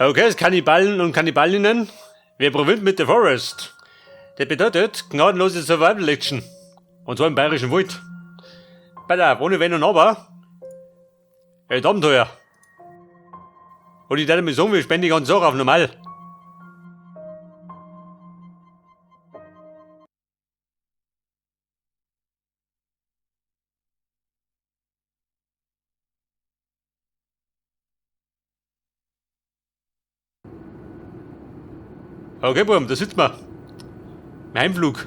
Okay, das Kannibalen und Kannibalinnen. Wir probieren mit der Forest. Das bedeutet gnadenlose Survival Action. Und zwar im Bayerischen Wald. Pass auf, ohne Wenn und Aber. Ein Abenteuer. Und ich dachte mir sagen, wir spenden die ganze Sache auf normal. Okay, Buben, da sitzen wir. Im Heimflug.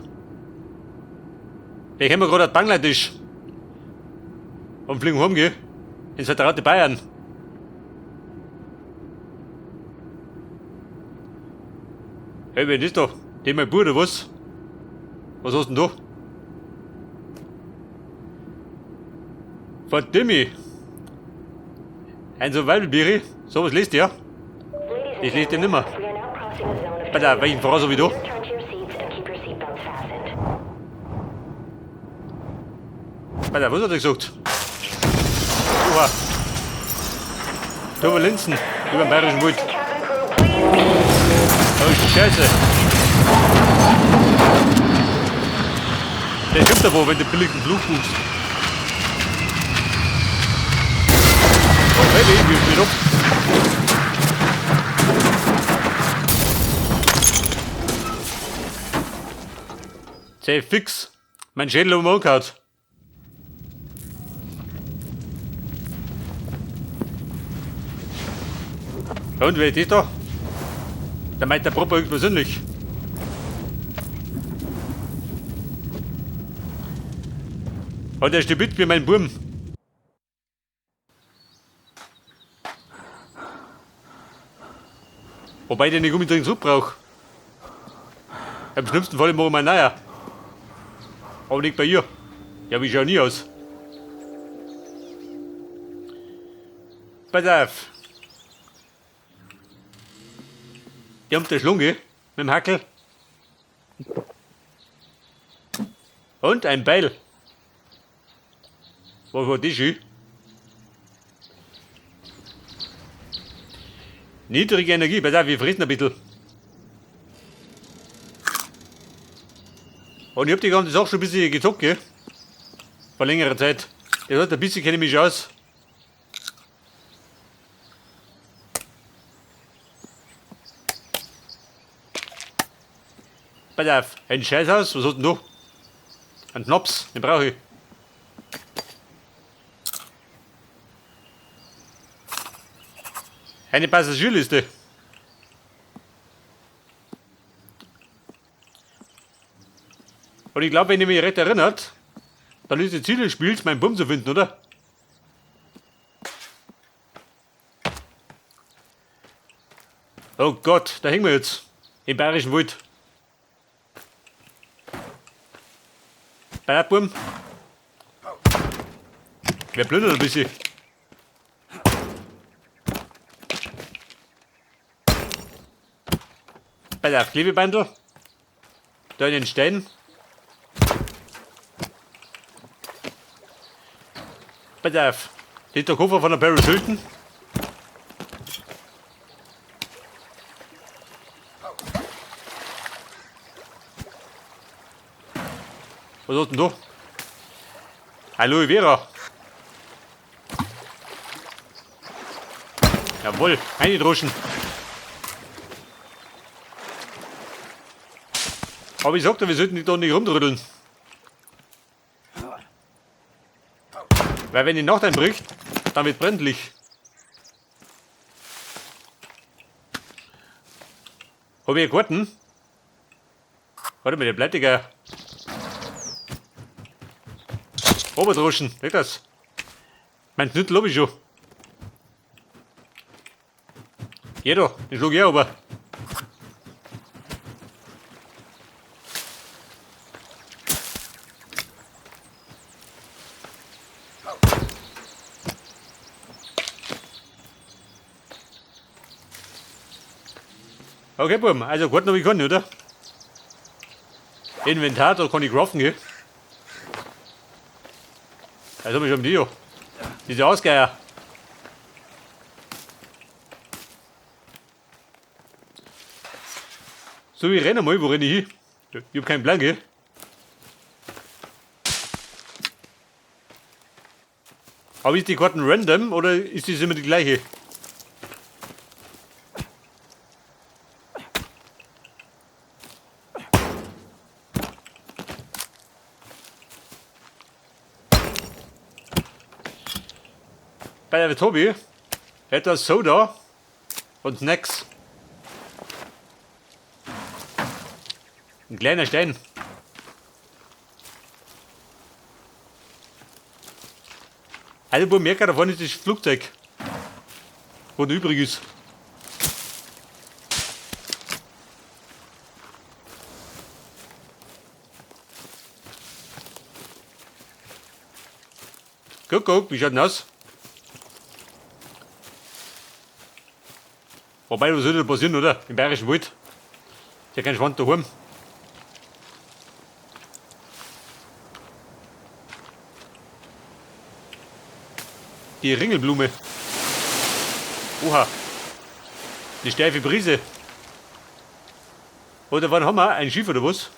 Ich haben wir gerade aus Bangladesch. Und fliegen heim, gell? Ins vertraute Bayern. Hey, wer ist das da? Der mein Bruder, was? Was hast du denn da? Verdammt! Ein Survival-Biri? Sowas liest du ja? Ich lese den nimmer. Bei der welchen Frau so wie du? Bei der, was hat er gesagt? Oha! Turbulenzen über den Bayerischen Wald. Oh Scheiße! Der kommt aber, wenn du billigen Flug buchst. Oh Baby, wie ist mit ab? Sehr fix. Mein Schädel um den Mund gehauen. Und wer ist das da? Der meint der Proper höchstpersönlich. Und der stibitzt wie mein Burm. Wobei ich den nicht unbedingt zurück brauche. Im schlimmsten Fall mache ich mal naja. Aber nicht bei ihr. Ja, wie schaue nie aus. Pass auf. Die haben der Schlunge mit dem Hackel. Und ein Beil. Was war das schön? Niedrige Energie, pass auf, wir fressen ein bisschen. Und ich hab die ganze Sache schon ein bisschen gezockt, gell? Vor längerer Zeit. Das heißt, ein bisschen kenne ich mich aus. Pass auf, ein Scheißhaus, was hast du denn da? Ein Schnaps, den brauche ich. Eine Passagierliste. Und ich glaube, wenn ihr mich recht erinnert, dann ist das Ziel des Spiels, meinen Bumm zu finden, oder? Oh Gott, da hängen wir jetzt. Im Bayerischen Wald. Bumm. Wir plündern ein bisschen. Bei der Klebebandel. Da in den Steinen. Pass auf. Das ist der Koffer von der Paris Hilton. Was hast du denn da? Aloe Vera. Jawohl, reingedroschen. Aber ich sagte, wir sollten die da nicht rumtrödeln. Weil wenn die Nacht einbricht, dann wird brenzlig. Hab ich einen Garten? Warte mal, der bleibt ja. Oberdroschen, weg das. Mein Knüttel hab ich schon. Jeder, den schlug ich auch aber. Okay, Buben, also gut noch wie kann, oder? Inventar, da kann ich craften, gell? Also hab ich schon mit dir. Diese Ausgeier. So, ich renne mal, wo renne ich hin? Ich hab keinen Plan, gell? Aber ist die Karten random oder ist das immer die gleiche? Bei der Tobi etwas Soda und Snacks. Ein kleiner Stein. Alle paar Merker davon ist das Flugzeug. Was übrig ist. Guck, wie schaut denn aus? Wobei, was soll da passieren, oder? Im Bayerischen Wald. Ist ja kein Schwand daheim. Die Ringelblume. Oha. Die steife Brise. Oder wann haben wir? Ein Schiff oder was?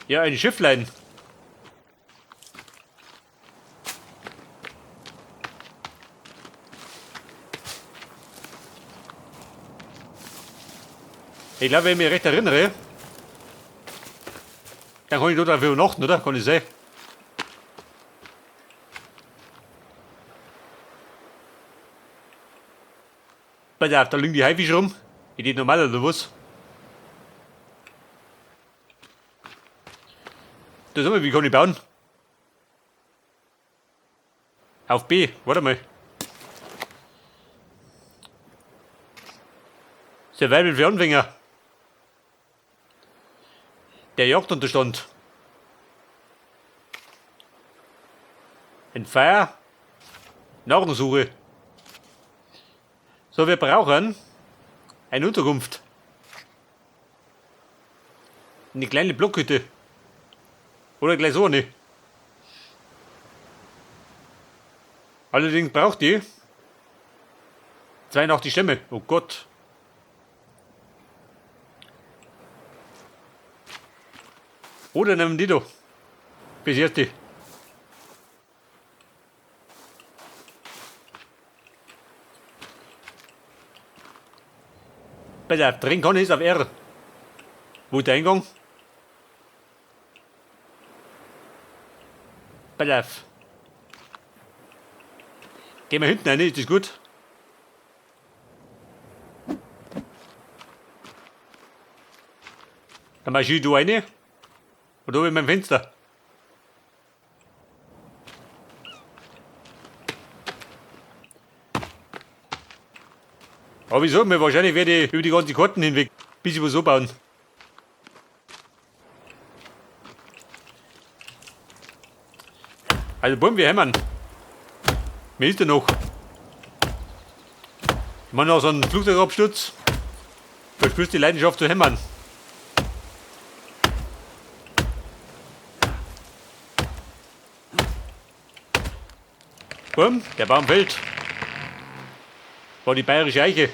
Ja, ein Schifflein. Ich glaube, wenn ich mich recht erinnere, dann kann ich dort einfach übernachten, oder? Kann ich sehen. Da liegen die Haifische rum. Ist die normal oder was? Da sag mal, wie kann ich bauen? Auf B, warte mal. Survival für Anfänger. Der Jagdunterstand. Ein Feuer. Nahrungssuche. So, wir brauchen eine Unterkunft. Eine kleine Blockhütte. Oder gleich so eine. Allerdings braucht die 82 Stämme. Oh Gott. Oder nehmen die doch. Bis jetzt die. Pass auf, drin kann ich es auf R. Wo ist der Eingang? Pass auf. Gehen wir hinten rein, ist das gut? Dann mach ich da rein. Und oben mein Fenster. Aber wieso? Mir wahrscheinlich werde ich über die ganzen Karten hinweg, bis ich was so bauen. Also Bumm, wir hämmern. Wer ist denn noch? Ich meine noch so einen Flugzeugabsturz. Da spürst du die Leidenschaft zu hämmern. Bumm, der Baum fällt. War die bayerische Eiche.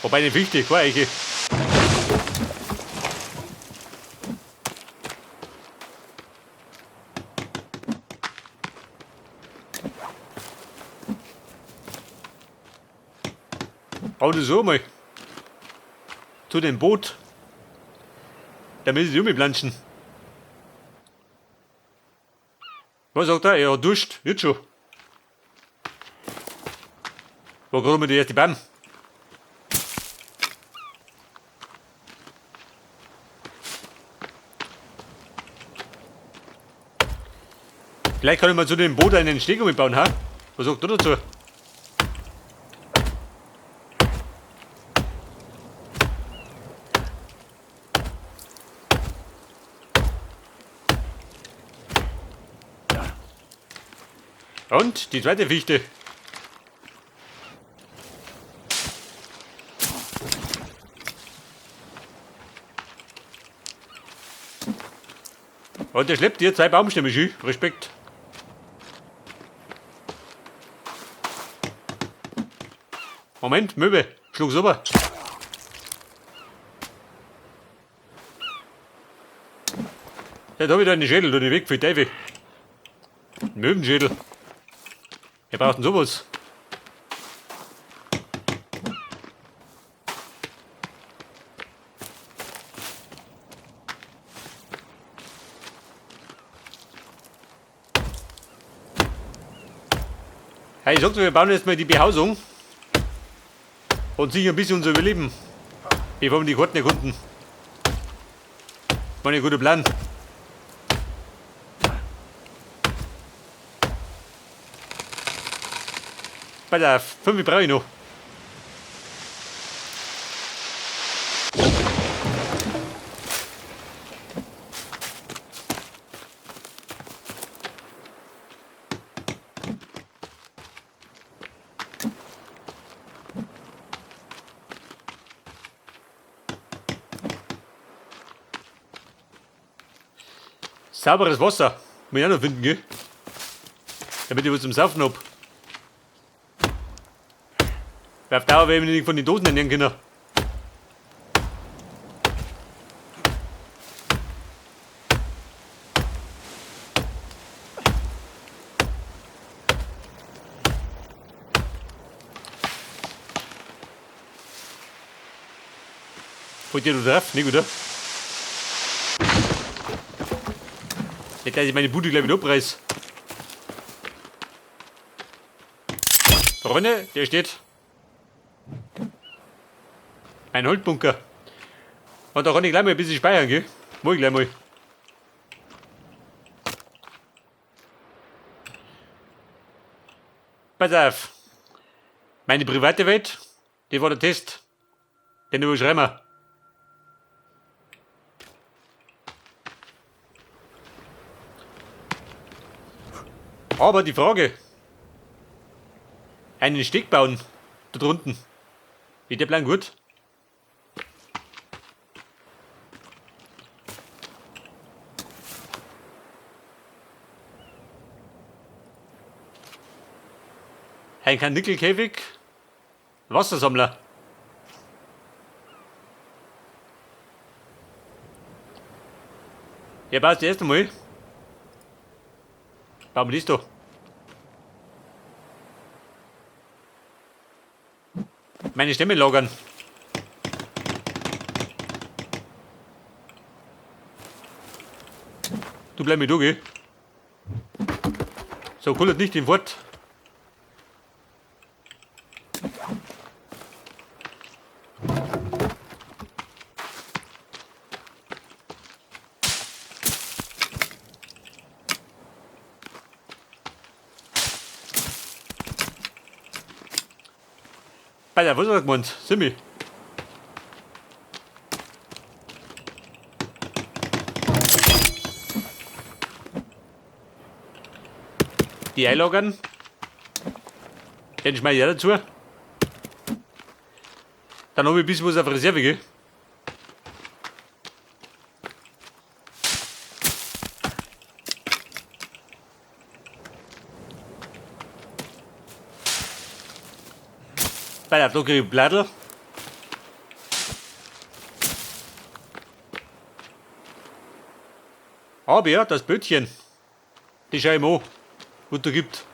Wobei eine Fichte, keine Eiche. Oder so mal. Zu dem Boot. Da müssen sie umplanschen. Was sagt er? Er hat Durst. Jetzt schon. Wo kommen wir die erste Bahn? Vielleicht kann ich mal zu dem Boot einen Steg umbauen, ha? Was sagt du dazu? Und die zweite Fichte. Und der schleppt hier 2 Baumstämme schön. Respekt. Moment, Möbel. Schlug's rüber. Jetzt hab ich da einen Schädel, du, den Weg für die Teufel. Ein Möwenschädel. Wer braucht denn sowas? Hey, ich sagte, wir bauen jetzt mal die Behausung und sichern ein bisschen unser Überleben, bevor wir die Karten erkunden. War ein guter Plan. Pass auf, 5 brauche ich noch. Sauberes Wasser. Muss ich auch noch finden, gell? Damit ich was zum Saufen hab. Weil auf Dauer werden wir nicht von den Dosen ernähren können. Wollt ihr da drauf? Nicht, oder? Nicht, dass ich meine Bude gleich wieder abreiß. Freunde, der steht. Ein Holzbunker. Und da kann ich gleich mal ein bisschen speichern, gell? Mach ich gleich mal. Pass auf. Meine private Welt, die war der Test. Den überschreiben wir. Aber die Frage. Einen Steg bauen. Da drunten. Ist der Plan gut? Ein Karnickelkäfig. Wassersammler. Ja, passt erst einmal. Bauen wir das da. Meine Stämme lagern. Du bleib mir da, gell? So, kullert nicht den Wort. Bei der was hat er gemeint? Simmi. Die einlagern. Den schmeiß ich auch dazu. Dann habe ich ein bisschen was auf Reserve, gell? Bei der Druckerei Bladel. Aber ja, das Bötchen. Die schau ich mal an, was da gibt.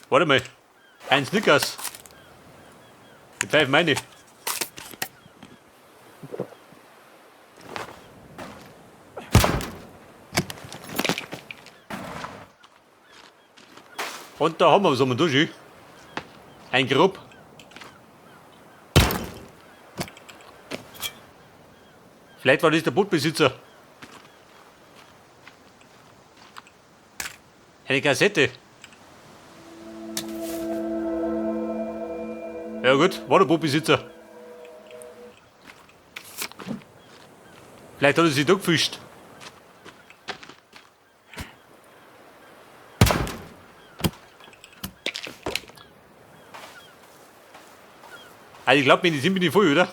Warte mal. Ein Snickers. Die pfeifen meine. Und da haben wir so einen Dusche. Ein Grub. Vielleicht war das der Bootbesitzer. Eine Kassette. Ja gut, war der Bootbesitzer. Vielleicht hat er sich da gefischt. Also ich glaube, die sind mir nicht voll, oder?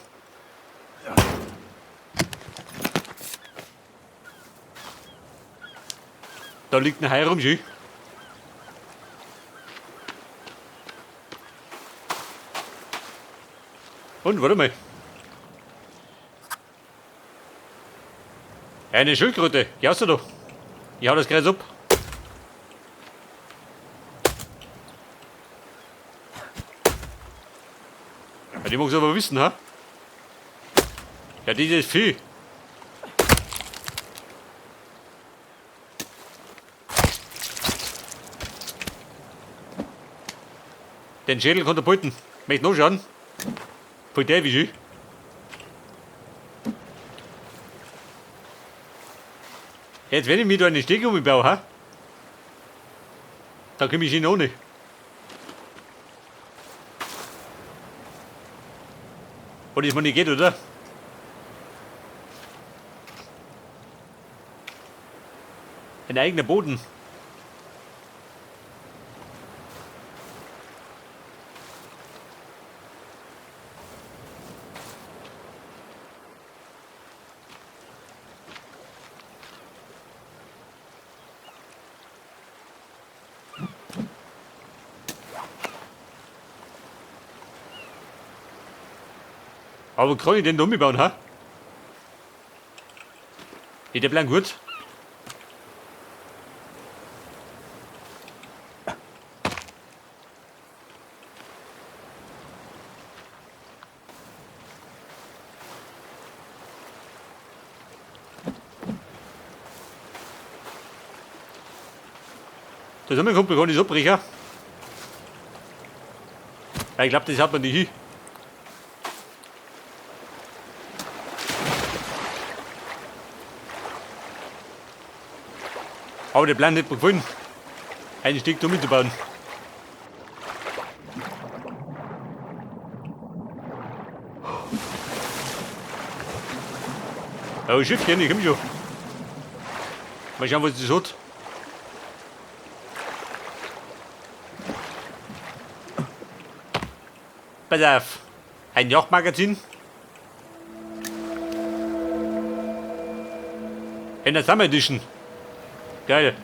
liegt ein Hai rum, schön. Und, warte mal. Eine Schildkröte, geh aus da. Ich hau das Kreis ab. Ja, die mag's aber wissen, ha? Ja, dieses Vieh. Den Schädel kann er behalten. Möchte noch schauen. Voll der wie schön. Jetzt wenn ich mir da eine Stege umbaue, ha? Da komme ich hin ohne. Und das mal nicht geht, oder? Ein eigener Boden. Aber kann ich den da umbauen, ha? Ist der Plan gut? Da ist mein Kumpel, kann ich es abbrechen? Weil ich glaube, das hat man nicht hin. Aber der Plan hat mir gefallen, einen Stück da mitzubauen. Oh, Schiffchen, ich komm schon. Mal schauen, was das hat. Pass auf, ein Yachtmagazin. In der Summer Edition. Geil.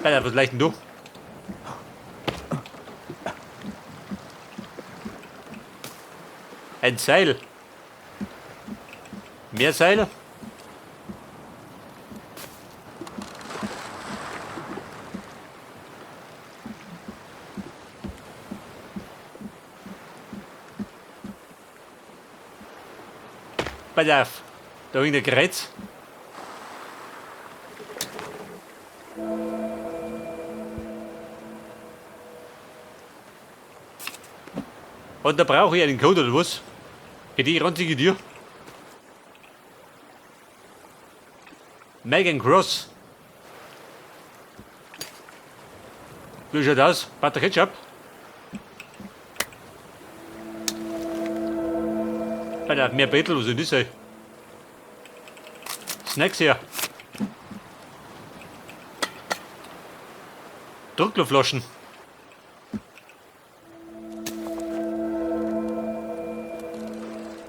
Pass auf, was leicht denn du? Ein Seil. Mehr Seile? Pass auf, da hängt ein Kreuz. Und da brauche ich einen Code oder was? Für die ranzige Tür. Megan Cross. Wie schaut das? Butter Ketchup? Alter, mehr Bettel, was soll das sein? Snacks her. Druckluftflaschen.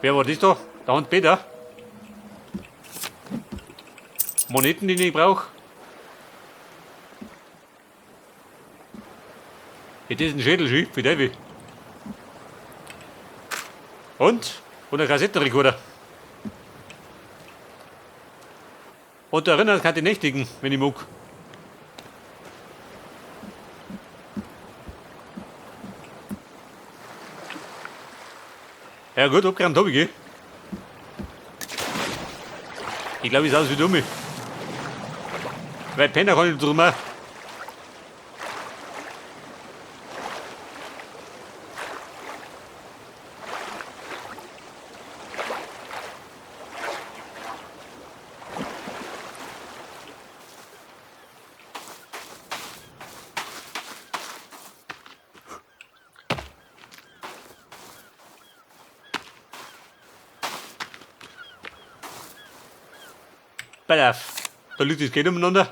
Wer war das da? Der Hand Peter. Moneten, die ich brauche. Jetzt ist ein Schädel schön für Davy. Und ein Kassettenrekorder. Und erinnern kann ich nächtigen, wenn ich mag. Ja gut, abgerannt habe ich, gell? Ich glaube, ich ist aus wie dumme. Weil Penner kann ich drum auch. Pass auf, da liegt das Geld umeinander.